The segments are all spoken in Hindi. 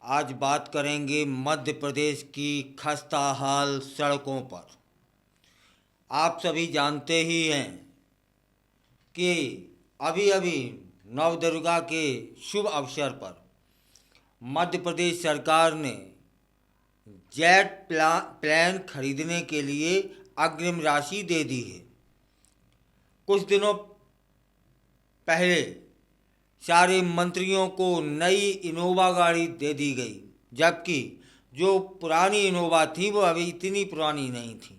आज बात करेंगे मध्य प्रदेश की खस्ता हाल सड़कों पर। आप सभी जानते ही हैं कि अभी अभी नवदुर्गा के शुभ अवसर पर मध्य प्रदेश सरकार ने प्लान खरीदने के लिए अग्रिम राशि दे दी है। कुछ दिनों पहले सारे मंत्रियों को नई इनोवा गाड़ी दे दी गई, जबकि जो पुरानी इनोवा थी वो अभी इतनी पुरानी नहीं थी।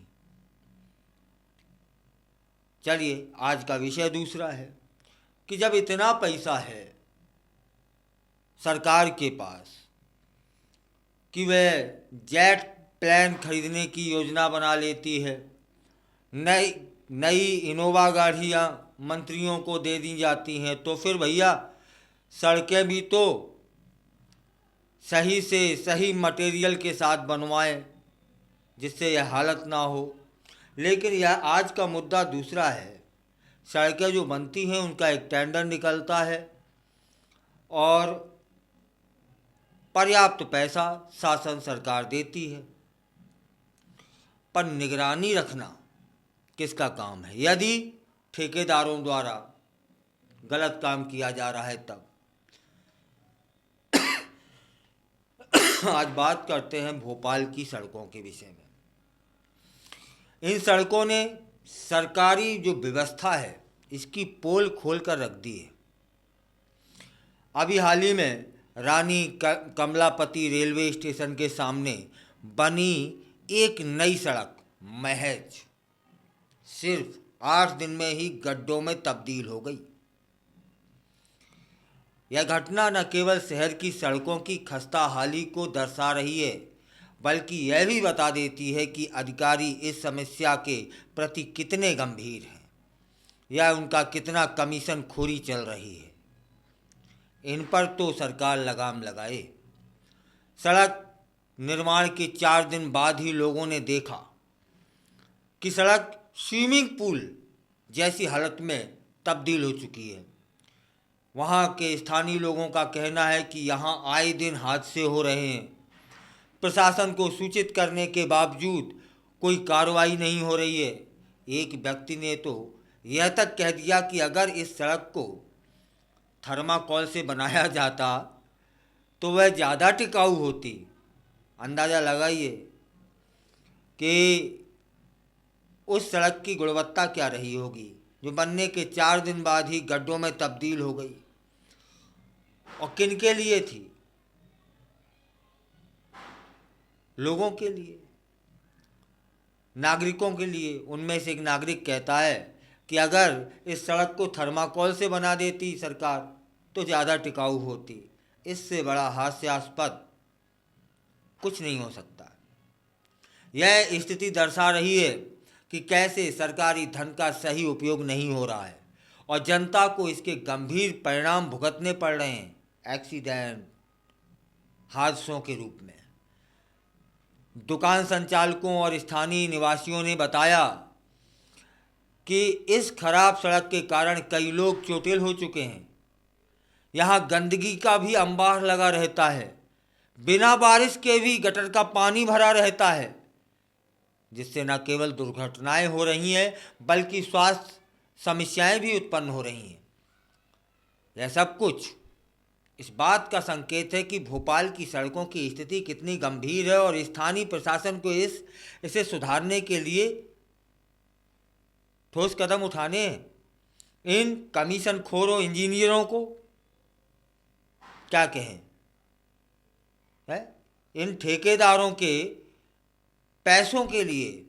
चलिए, आज का विषय दूसरा है कि जब इतना पैसा है सरकार के पास कि वह जेट प्लेन खरीदने की योजना बना लेती है, नई नई इनोवा गाड़ियाँ मंत्रियों को दे दी जाती हैं, तो फिर भैया सड़कें भी तो सही से सही मटेरियल के साथ बनवाएं जिससे यह हालत ना हो। लेकिन यह आज का मुद्दा दूसरा है। सड़कें जो बनती हैं उनका एक टेंडर निकलता है और पर्याप्त पैसा शासन सरकार देती है, पर निगरानी रखना किसका काम है? यदि ठेकेदारों द्वारा गलत काम किया जा रहा है तब। आज बात करते हैं भोपाल की सड़कों के विषय में। इन सड़कों ने सरकारी जो व्यवस्था है इसकी पोल खोल कर रख दी है। अभी हाल ही में रानी कमलापति रेलवे स्टेशन के सामने बनी एक नई सड़क महज सिर्फ 8 दिन में ही गड्ढों में तब्दील हो गई। यह घटना न केवल शहर की सड़कों की खस्ता हाली को दर्शा रही है, बल्कि यह भी बता देती है कि अधिकारी इस समस्या के प्रति कितने गंभीर हैं या उनका कितना कमीशन खोरी चल रही है। इन पर तो सरकार लगाम लगाए। सड़क निर्माण के 4 दिन बाद ही लोगों ने देखा कि सड़क स्विमिंग पूल जैसी हालत में तब्दील हो चुकी है। वहाँ के स्थानीय लोगों का कहना है कि यहाँ आए दिन हादसे हो रहे हैं। प्रशासन को सूचित करने के बावजूद कोई कार्रवाई नहीं हो रही है। एक व्यक्ति ने तो यह तक कह दिया कि अगर इस सड़क को थर्माकोल से बनाया जाता तो वह ज़्यादा टिकाऊ होती। अंदाज़ा लगाइए कि उस सड़क की गुणवत्ता क्या रही होगी जो बनने के 4 दिन बाद ही गड्ढों में तब्दील हो गई। और किन के लिए थी? लोगों के लिए, नागरिकों के लिए। उनमें से एक नागरिक कहता है कि अगर इस सड़क को थर्माकोल से बना देती सरकार तो ज़्यादा टिकाऊ होती। इससे बड़ा हास्यास्पद कुछ नहीं हो सकता। यह स्थिति दर्शा रही है कि कैसे सरकारी धन का सही उपयोग नहीं हो रहा है और जनता को इसके गंभीर परिणाम भुगतने पड़ रहे हैं, एक्सीडेंट, हादसों के रूप में। दुकान संचालकों और स्थानीय निवासियों ने बताया कि इस खराब सड़क के कारण कई लोग चोटिल हो चुके हैं। यहाँ गंदगी का भी अंबार लगा रहता है। बिना बारिश के भी गटर का पानी भरा रहता है, जिससे न केवल दुर्घटनाएं हो रही हैं बल्कि स्वास्थ्य समस्याएं भी उत्पन्न हो रही हैं। यह सब कुछ इस बात का संकेत है कि भोपाल की सड़कों की स्थिति कितनी गंभीर है और स्थानीय प्रशासन को इसे सुधारने के लिए ठोस कदम उठाने हैं। इन कमीशनखोरों इंजीनियरों को क्या कहें, इन ठेकेदारों के पैसों के लिए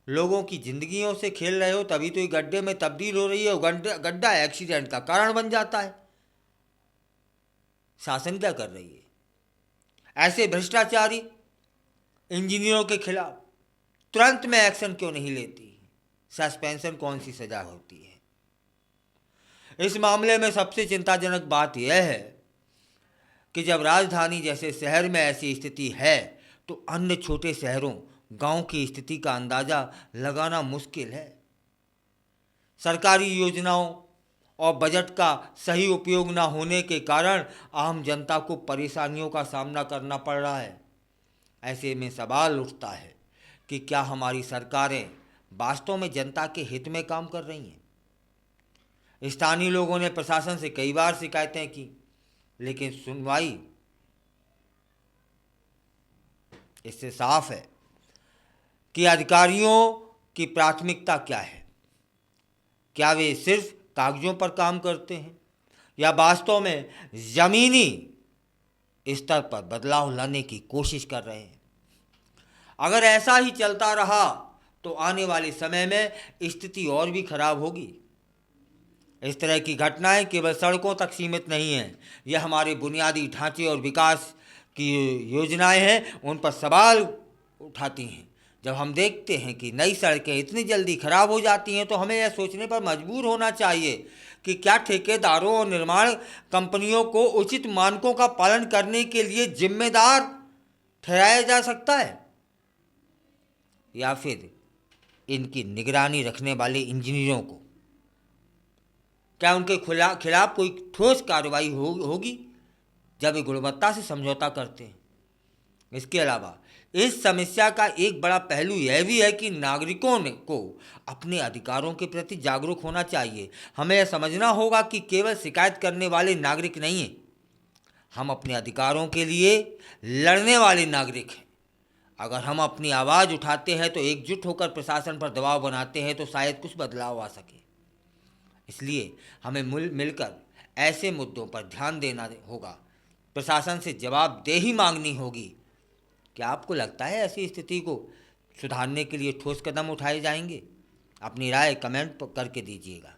लोगों की जिंदगियों से खेल रहे हो, तभी तो ये गड्ढे में तब्दील हो रही है और गड्ढा एक्सीडेंट का कारण बन जाता है। शासन क्या कर रही है? ऐसे भ्रष्टाचारी इंजीनियरों के खिलाफ तुरंत में एक्शन क्यों नहीं लेती? सस्पेंशन कौन सी सजा होती है? इस मामले में सबसे चिंताजनक बात यह है कि जब राजधानी जैसे शहर में ऐसी स्थिति है तो अन्य छोटे शहरों, गांव की स्थिति का अंदाजा लगाना मुश्किल है। सरकारी योजनाओं और बजट का सही उपयोग न होने के कारण आम जनता को परेशानियों का सामना करना पड़ रहा है। ऐसे में सवाल उठता है कि क्या हमारी सरकारें वास्तव में जनता के हित में काम कर रही हैं। स्थानीय लोगों ने प्रशासन से कई बार शिकायतें की, लेकिन सुनवाई इससे साफ है कि अधिकारियों की प्राथमिकता क्या है। क्या वे सिर्फ कागजों पर काम करते हैं या वास्तव में जमीनी स्तर पर बदलाव लाने की कोशिश कर रहे हैं। अगर ऐसा ही चलता रहा तो आने वाले समय में स्थिति और भी खराब होगी। इस तरह की घटनाएं केवल सड़कों तक सीमित नहीं हैं, यह हमारे बुनियादी ढांचे और विकास की योजनाएं हैं, उन पर सवाल उठाती हैं। जब हम देखते हैं कि नई सड़कें इतनी जल्दी खराब हो जाती हैं तो हमें यह सोचने पर मजबूर होना चाहिए कि क्या ठेकेदारों और निर्माण कंपनियों को उचित मानकों का पालन करने के लिए जिम्मेदार ठहराया जा सकता है, या फिर इनकी निगरानी रखने वाले इंजीनियरों को। क्या उनके खिलाफ कोई ठोस कार्रवाई होगी जब वे गुणवत्ता से समझौता करते हैं। इसके अलावा इस समस्या का एक बड़ा पहलू यह भी है कि नागरिकों को अपने अधिकारों के प्रति जागरूक होना चाहिए। हमें यह समझना होगा कि केवल शिकायत करने वाले नागरिक नहीं हैं, हम अपने अधिकारों के लिए लड़ने वाले नागरिक हैं। अगर हम अपनी आवाज़ उठाते हैं तो एकजुट होकर प्रशासन पर दबाव बनाते हैं तो शायद कुछ बदलाव आ सके। इसलिए हमें मिलकर ऐसे मुद्दों पर ध्यान देना होगा, प्रशासन से जवाबदेही मांगनी होगी। क्या आपको लगता है ऐसी स्थिति को सुधारने के लिए ठोस कदम उठाए जाएंगे? अपनी राय कमेंट करके दीजिएगा।